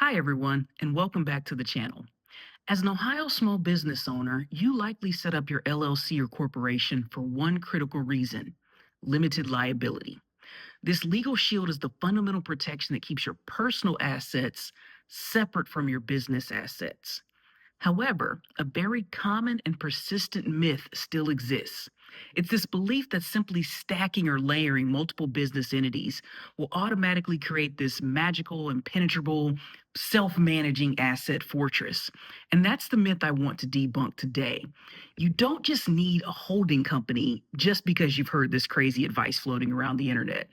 Hi, everyone, and welcome back to the channel. As an Ohio small business owner, you likely set up your LLC or corporation for one critical reason: limited liability. This legal shield is the fundamental protection that keeps your personal assets separate from your business assets. However, a very common and persistent myth still exists. It's this belief that simply stacking or layering multiple business entities will automatically create this magical, impenetrable, self managing asset fortress. And that's the myth I want to debunk today. You don't just need a holding company just because you've heard this crazy advice floating around the internet.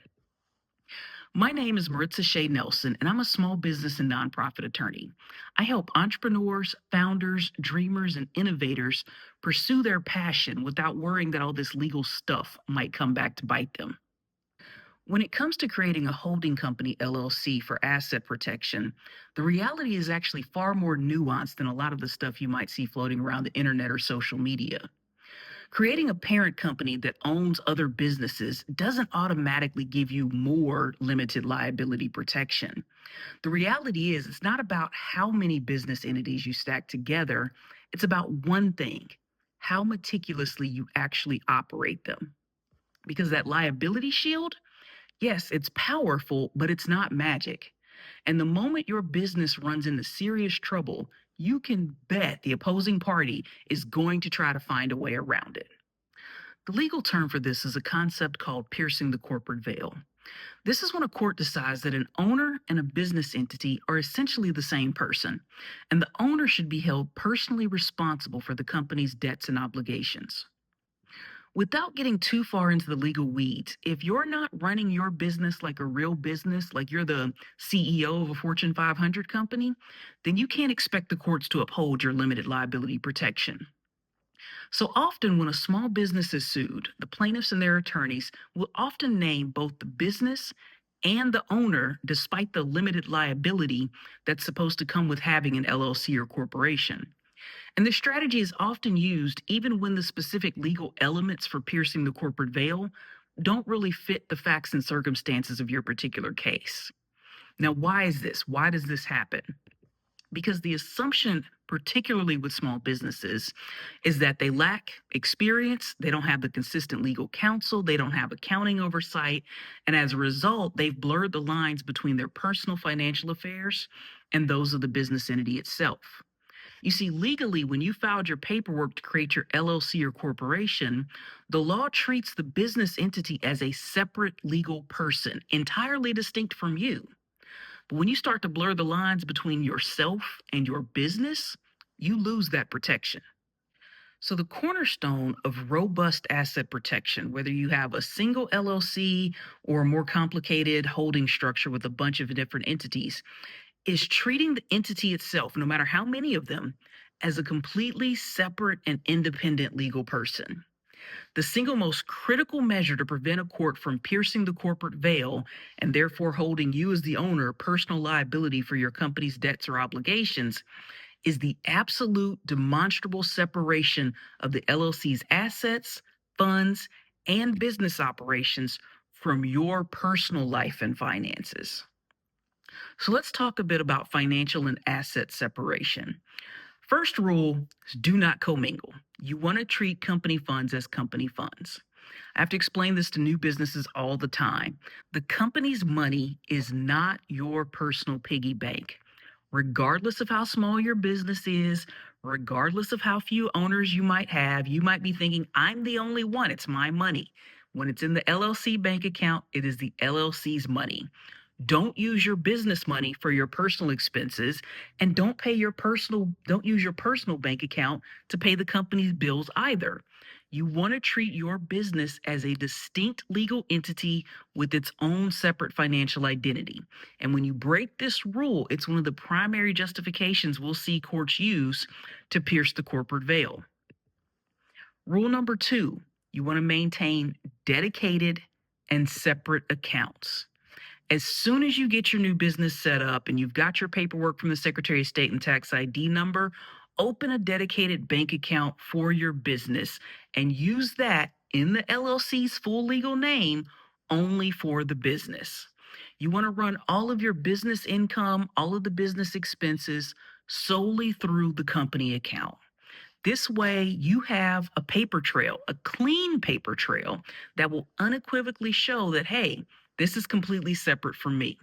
My name is Maritza Shay Nelson, and I'm a small business and nonprofit attorney. I help entrepreneurs, founders, dreamers, and innovators pursue their passion without worrying that all this legal stuff might come back to bite them. When it comes to creating a holding company LLC for asset protection, the reality is actually far more nuanced than a lot of the stuff you might see floating around the internet or social media. Creating a parent company that owns other businesses doesn't automatically give you more limited liability protection. The reality is, it's not about how many business entities you stack together, it's about one thing: how meticulously you actually operate them. Because that liability shield, yes, it's powerful, but it's not magic. And the moment your business runs into serious trouble, you can bet the opposing party is going to try to find a way around it. The legal term for this is a concept called piercing the corporate veil. This is when a court decides that an owner and a business entity are essentially the same person, and the owner should be held personally responsible for the company's debts and obligations. Without getting too far into the legal weeds, if you're not running your business like a real business, like you're the CEO of a Fortune 500 company, then you can't expect the courts to uphold your limited liability protection. So often, when a small business is sued, the plaintiffs and their attorneys will often name both the business and the owner, despite the limited liability that's supposed to come with having an LLC or corporation. And this strategy is often used even when the specific legal elements for piercing the corporate veil don't really fit the facts and circumstances of your particular case. Now, why is this? Why does this happen? Because the assumption, particularly with small businesses, is that they lack experience, they don't have the consistent legal counsel, they don't have accounting oversight, and as a result, they've blurred the lines between their personal financial affairs and those of the business entity itself. You see, legally, when you filed your paperwork to create your LLC or corporation, the law treats the business entity as a separate legal person, entirely distinct from you. But when you start to blur the lines between yourself and your business, you lose that protection. So, the cornerstone of robust asset protection, whether you have a single LLC or a more complicated holding structure with a bunch of different entities, is treating the entity itself, no matter how many of them, as a completely separate and independent legal person. The single most critical measure to prevent a court from piercing the corporate veil and therefore holding you as the owner personal liability for your company's debts or obligations is the absolute demonstrable separation of the LLC's assets, funds, and business operations from your personal life and finances. So let's talk a bit about financial and asset separation. First rule is do not commingle. You want to treat company funds as company funds. I have to explain this to new businesses all the time. The company's money is not your personal piggy bank. Regardless of how small your business is, regardless of how few owners you might be thinking, I'm the only one, it's my money. When it's in the LLC bank account, it is the LLC's money. Don't use your business money for your personal expenses, and don't use your personal bank account to pay the company's bills either. You want to treat your business as a distinct legal entity with its own separate financial identity. And when you break this rule, it's one of the primary justifications we'll see courts use to pierce the corporate veil. Rule number 2, you want to maintain dedicated and separate accounts. As soon as you get your new business set up and you've got your paperwork from the Secretary of State and tax ID number, open a dedicated bank account for your business and use that in the LLC's full legal name only for the business. You want to run all of your business income, all of the business expenses solely through the company account. This way, you have a paper trail, a clean paper trail that will unequivocally show that, hey, this is completely separate from me.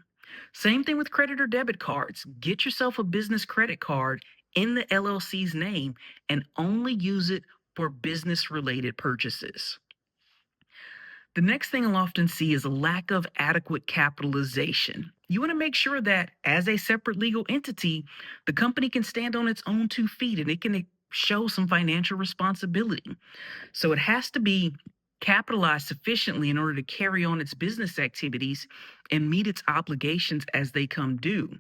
Same thing with credit or debit cards. Get yourself a business credit card in the LLC's name and only use it for business related purchases. The next thing I'll often see is a lack of adequate capitalization. You want to make sure that as a separate legal entity, the company can stand on its own 2 feet and it can show some financial responsibility. So it has to be capitalized sufficiently in order to carry on its business activities and meet its obligations as they come due.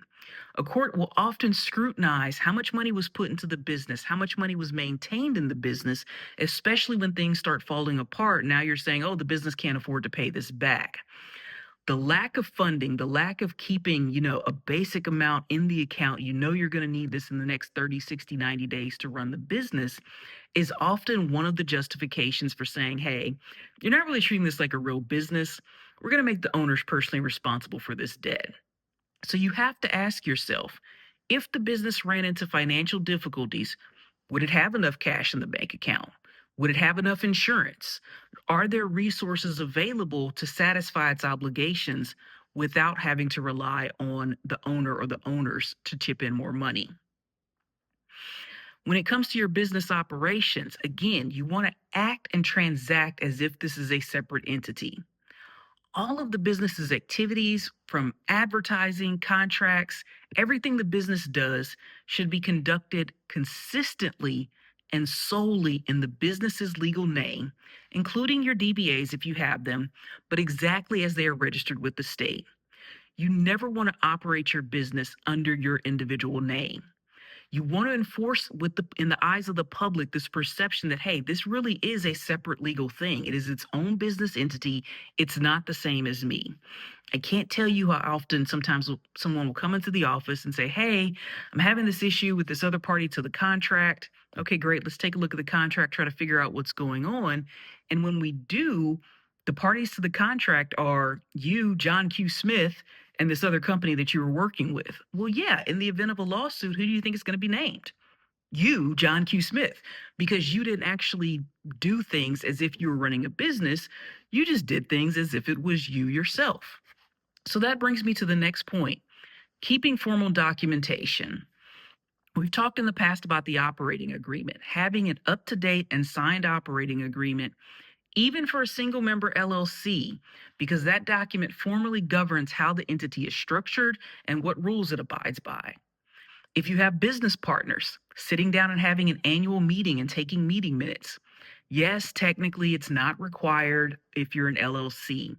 A court will often scrutinize how much money was put into the business, how much money was maintained in the business, especially when things start falling apart. Now you're saying, oh, the business can't afford to pay this back. The lack of funding, the lack of keeping, a basic amount in the account, you're going to need this in the next 30, 60, 90 days to run the business is often one of the justifications for saying, hey, you're not really treating this like a real business. We're going to make the owners personally responsible for this debt. So you have to ask yourself, if the business ran into financial difficulties, would it have enough cash in the bank account? Would it have enough insurance? Are there resources available to satisfy its obligations without having to rely on the owner or the owners to chip in more money? When it comes to your business operations, again, you want to act and transact as if this is a separate entity. All of the business's activities, from advertising, contracts, everything the business does should be conducted consistently and solely in the business's legal name, including your DBAs if you have them, but exactly as they are registered with the state. You never want to operate your business under your individual name. You want to enforce in the eyes of the public this perception that, hey, this really is a separate legal thing. It is its own business entity. It's not the same as me. I can't tell you how often sometimes someone will come into the office and say, hey, I'm having this issue with this other party to the contract. Okay, great. Let's take a look at the contract, try to figure out what's going on. And when we do, the parties to the contract are you, John Q. Smith, and this other company that you were working with. Well, yeah, in the event of a lawsuit, who do you think is going to be named? You, John Q. Smith, because you didn't actually do things as if you were running a business. You just did things as if it was you yourself. So that brings me to the next point, keeping formal documentation. We've talked in the past about the operating agreement, having an up-to-date and signed operating agreement, even for a single member LLC, because that document formally governs how the entity is structured and what rules it abides by. If you have business partners, sitting down and having an annual meeting and taking meeting minutes. Yes, technically it's not required if you're an LLC,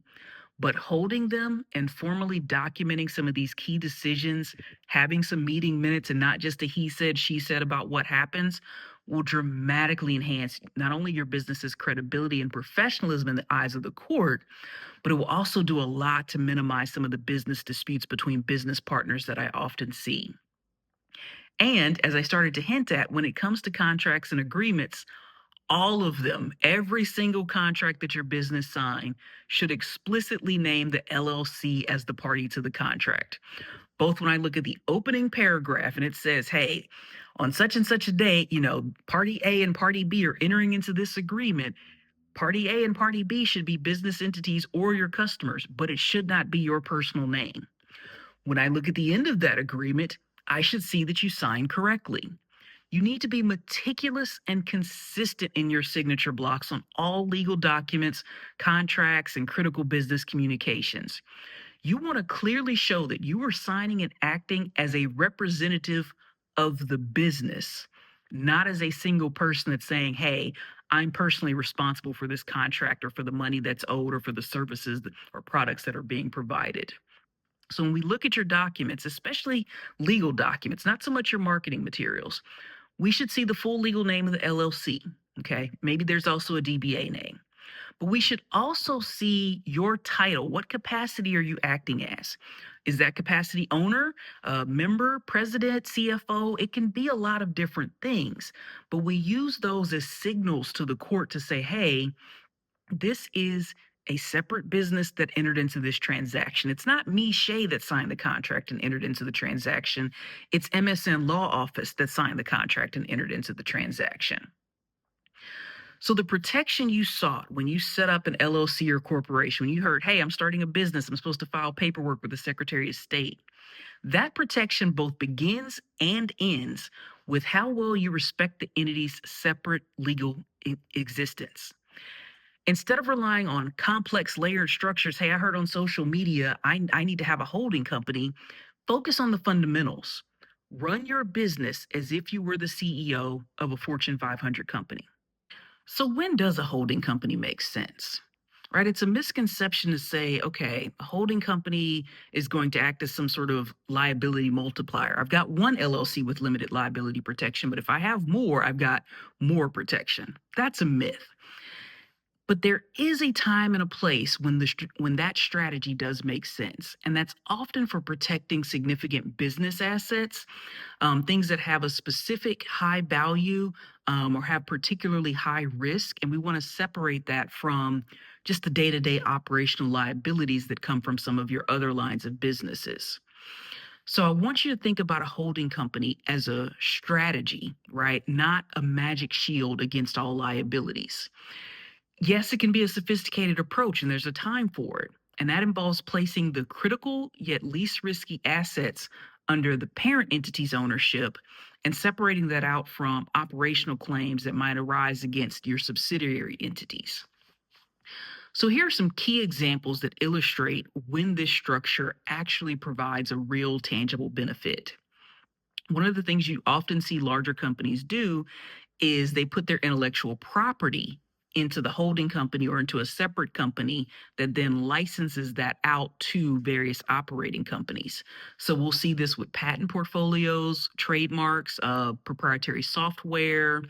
but holding them and formally documenting some of these key decisions, having some meeting minutes and not just a he said, she said about what happens, will dramatically enhance not only your business's credibility and professionalism in the eyes of the court, but it will also do a lot to minimize some of the business disputes between business partners that I often see. And as I started to hint at, when it comes to contracts and agreements, all of them, every single contract that your business sign should explicitly name the LLC as the party to the contract. Both when I look at the opening paragraph and it says, hey, on such and such a date, party A and party B are entering into this agreement. Party A and party B should be business entities or your customers, but it should not be your personal name. When I look at the end of that agreement, I should see that you signed correctly. You need to be meticulous and consistent in your signature blocks on all legal documents, contracts, and critical business communications. You want to clearly show that you are signing and acting as a representative of the business, not as a single person that's saying, hey, I'm personally responsible for this contract or for the money that's owed or for the services or products that are being provided. So when we look at your documents, especially legal documents, not so much your marketing materials, we should see the full legal name of the LLC. Okay. Maybe there's also a DBA name, but we should also see your title. What capacity are you acting as? Is that capacity owner, member, president, CFO? It can be a lot of different things, but we use those as signals to the court to say, hey, this is a separate business that entered into this transaction. It's not me, Shay, that signed the contract and entered into the transaction. It's MSN Law Office that signed the contract and entered into the transaction. So the protection you sought when you set up an LLC or corporation, when you heard, hey, I'm starting a business, I'm supposed to file paperwork with the Secretary of State, that protection both begins and ends with how well you respect the entity's separate legal existence. Instead of relying on complex layered structures, hey, I heard on social media, I need to have a holding company, focus on the fundamentals. Run your business as if you were the CEO of a Fortune 500 company. So, when does a holding company make sense? Right? It's a misconception to say, okay, a holding company is going to act as some sort of liability multiplier. I've got one LLC with limited liability protection, but if I have more, I've got more protection. That's a myth. But there is a time and a place when that strategy does make sense, and that's often for protecting significant business assets, things that have a specific high value or have particularly high risk, and we want to separate that from just the day-to-day operational liabilities that come from some of your other lines of businesses. So I want you to think about a holding company as a strategy, right? Not a magic shield against all liabilities. Yes, it can be a sophisticated approach, and there's a time for it. And that involves placing the critical yet least risky assets under the parent entity's ownership and separating that out from operational claims that might arise against your subsidiary entities. So, here are some key examples that illustrate when this structure actually provides a real tangible benefit. One of the things you often see larger companies do is they put their intellectual property into the holding company or into a separate company that then licenses that out to various operating companies. So we'll see this with patent portfolios, trademarks, proprietary software,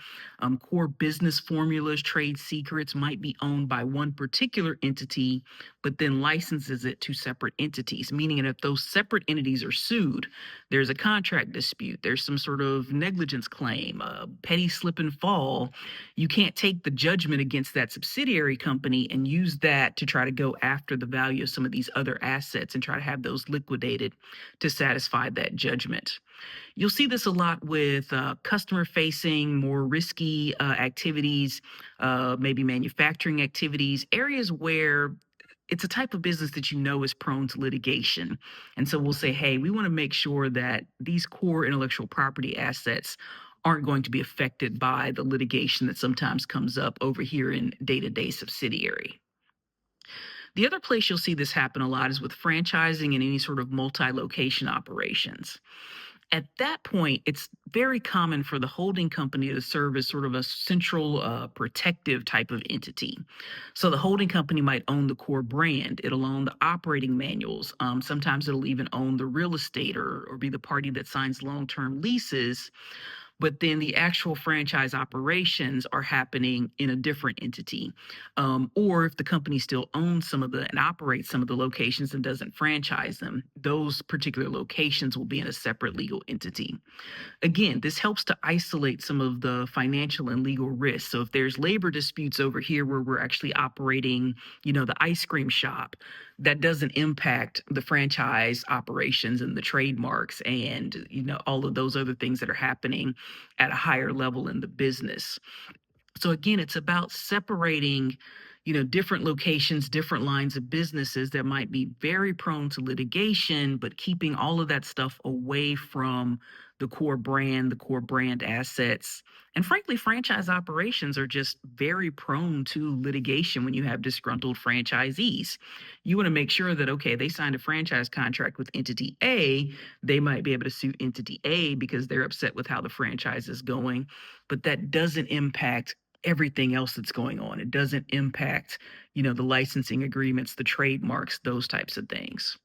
core business formulas, trade secrets might be owned by one particular entity, but then licenses it to separate entities, meaning that if those separate entities are sued, there's a contract dispute, there's some sort of negligence claim, a petty slip and fall, you can't take the judgment against that subsidiary company and use that to try to go after the value of some of these other assets and try to have those liquidated to satisfy that judgment. You'll see this a lot with customer facing, more risky activities, maybe manufacturing activities, areas where it's a type of business that you know is prone to litigation. And so we'll say, hey, we want to make sure that these core intellectual property assets aren't going to be affected by the litigation that sometimes comes up over here in day-to-day subsidiary. The other place you'll see this happen a lot is with franchising and any sort of multi-location operations. At that point, it's very common for the holding company to serve as sort of a central protective type of entity. So the holding company might own the core brand, it'll own the operating manuals. Sometimes it'll even own the real estate or be the party that signs long term leases, but then the actual franchise operations are happening in a different entity. Or if the company still owns some of the and operates some of the locations and doesn't franchise them, those particular locations will be in a separate legal entity. Again, this helps to isolate some of the financial and legal risks. So if there's labor disputes over here where we're actually operating, the ice cream shop, that doesn't impact the franchise operations and the trademarks and, all of those other things that are happening at a higher level in the business. So again, it's about separating, different locations, different lines of businesses that might be very prone to litigation, but keeping all of that stuff away from the core brand assets. And frankly, franchise operations are just very prone to litigation when you have disgruntled franchisees. You want to make sure that, okay, they signed a franchise contract with entity A, they might be able to sue entity A because they're upset with how the franchise is going, but that doesn't impact everything else that's going on. It doesn't impact, the licensing agreements, the trademarks, those types of things.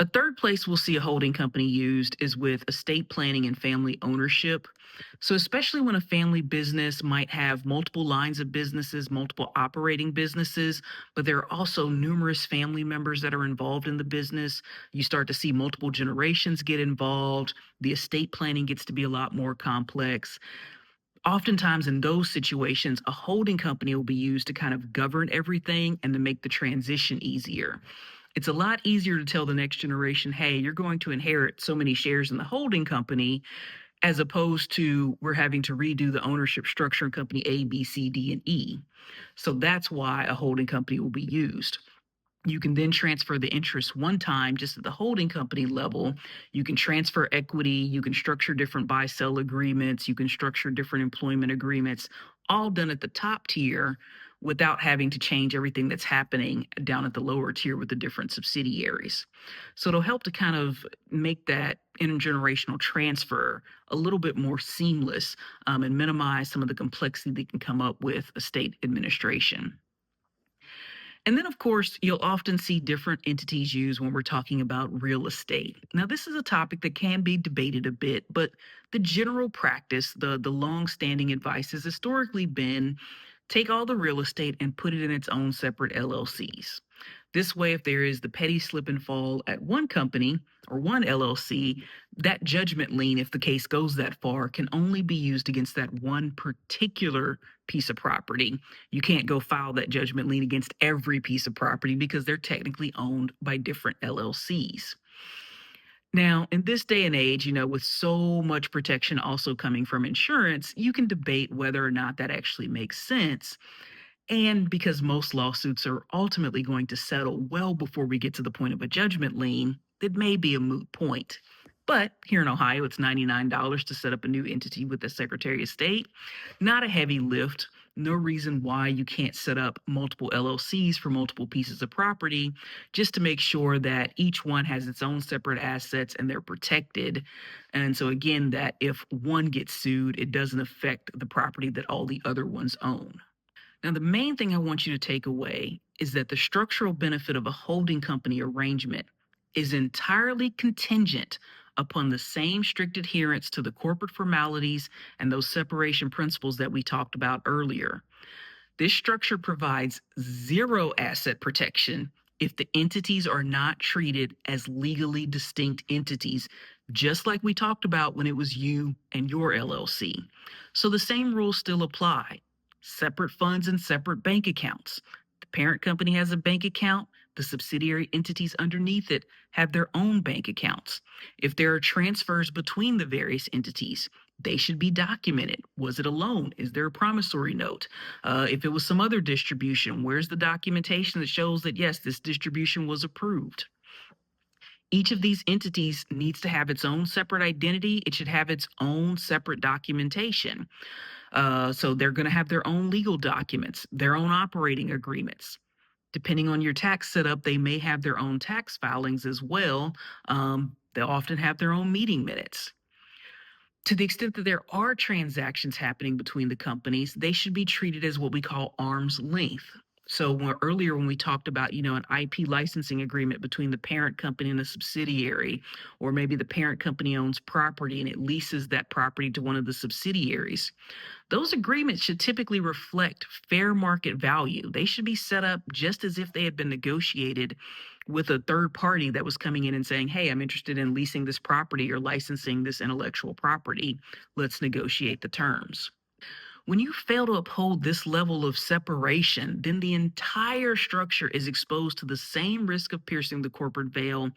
A third place we'll see a holding company used is with estate planning and family ownership. So, especially when a family business might have multiple lines of businesses, multiple operating businesses, but there are also numerous family members that are involved in the business, you start to see multiple generations get involved. The estate planning gets to be a lot more complex. Oftentimes, in those situations, a holding company will be used to kind of govern everything and to make the transition easier. It's a lot easier to tell the next generation, hey, you're going to inherit so many shares in the holding company, as opposed to we're having to redo the ownership structure in company A, B, C, D, and E. So that's why a holding company will be used. You can then transfer the interest one time just at the holding company level. You can transfer equity, you can structure different buy sell agreements, you can structure different employment agreements, all done at the top tier without having to change everything that's happening down at the lower tier with the different subsidiaries. So it'll help to kind of make that intergenerational transfer a little bit more seamless, and minimize some of the complexity that can come up with estate administration. And then, of course, you'll often see different entities used when we're talking about real estate. Now, this is a topic that can be debated a bit, but the general practice, the long-standing advice has historically been take all the real estate and put it in its own separate LLCs. This way, if there is the petty slip and fall at one company or one LLC, that judgment lien, if the case goes that far, can only be used against that one particular piece of property. You can't go file that judgment lien against every piece of property because they're technically owned by different LLCs. Now, in this day and age, with so much protection also coming from insurance, you can debate whether or not that actually makes sense. And because most lawsuits are ultimately going to settle well before we get to the point of a judgment lien, it may be a moot point. But here in Ohio, it's $99 to set up a new entity with the Secretary of State. Not a heavy lift. No reason why you can't set up multiple LLCs for multiple pieces of property, just to make sure that each one has its own separate assets and they're protected. And so, again, that if one gets sued, it doesn't affect the property that all the other ones own. Now, the main thing I want you to take away is that the structural benefit of a holding company arrangement is entirely contingent upon the same strict adherence to the corporate formalities and those separation principles that we talked about earlier. This structure provides zero asset protection if the entities are not treated as legally distinct entities, just like we talked about when it was you and your LLC. So the same rules still apply. Separate funds and separate bank accounts. The parent company has a bank account. The subsidiary entities underneath it have their own bank accounts. If there are transfers between the various entities, they should be documented. Was it a loan? Is there a promissory note? If it was some other distribution, where's the documentation that shows that, yes, this distribution was approved? Each of these entities needs to have its own separate identity. It should have its own separate documentation. So they're going to have their own legal documents, their own operating agreements. Depending on your tax setup, they may have their own tax filings as well. They'll often have their own meeting minutes. To the extent that there are transactions happening between the companies, they should be treated as what we call arm's length. So earlier when we talked about, an IP licensing agreement between the parent company and a subsidiary, or maybe the parent company owns property and it leases that property to one of the subsidiaries, those agreements should typically reflect fair market value. They should be set up just as if they had been negotiated with a third party that was coming in and saying, hey, I'm interested in leasing this property or licensing this intellectual property. Let's negotiate the terms. When you fail to uphold this level of separation, then the entire structure is exposed to the same risk of piercing the corporate veil,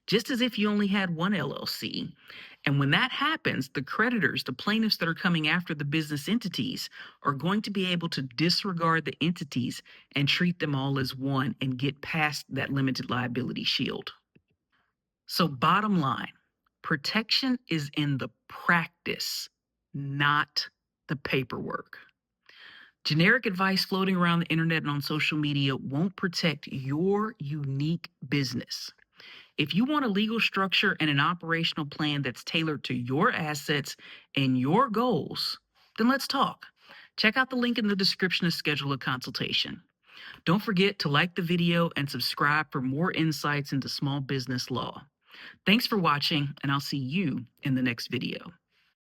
just as if you only had one LLC. And when that happens, the creditors, the plaintiffs that are coming after the business entities, are going to be able to disregard the entities and treat them all as one and get past that limited liability shield. So, bottom line, protection is in the practice, not the paperwork. Generic advice floating around the internet and on social media won't protect your unique business. If you want a legal structure and an operational plan that's tailored to your assets and your goals, then let's talk. Check out the link in the description to schedule a consultation. Don't forget to like the video and subscribe for more insights into small business law. Thanks for watching, and I'll see you in the next video.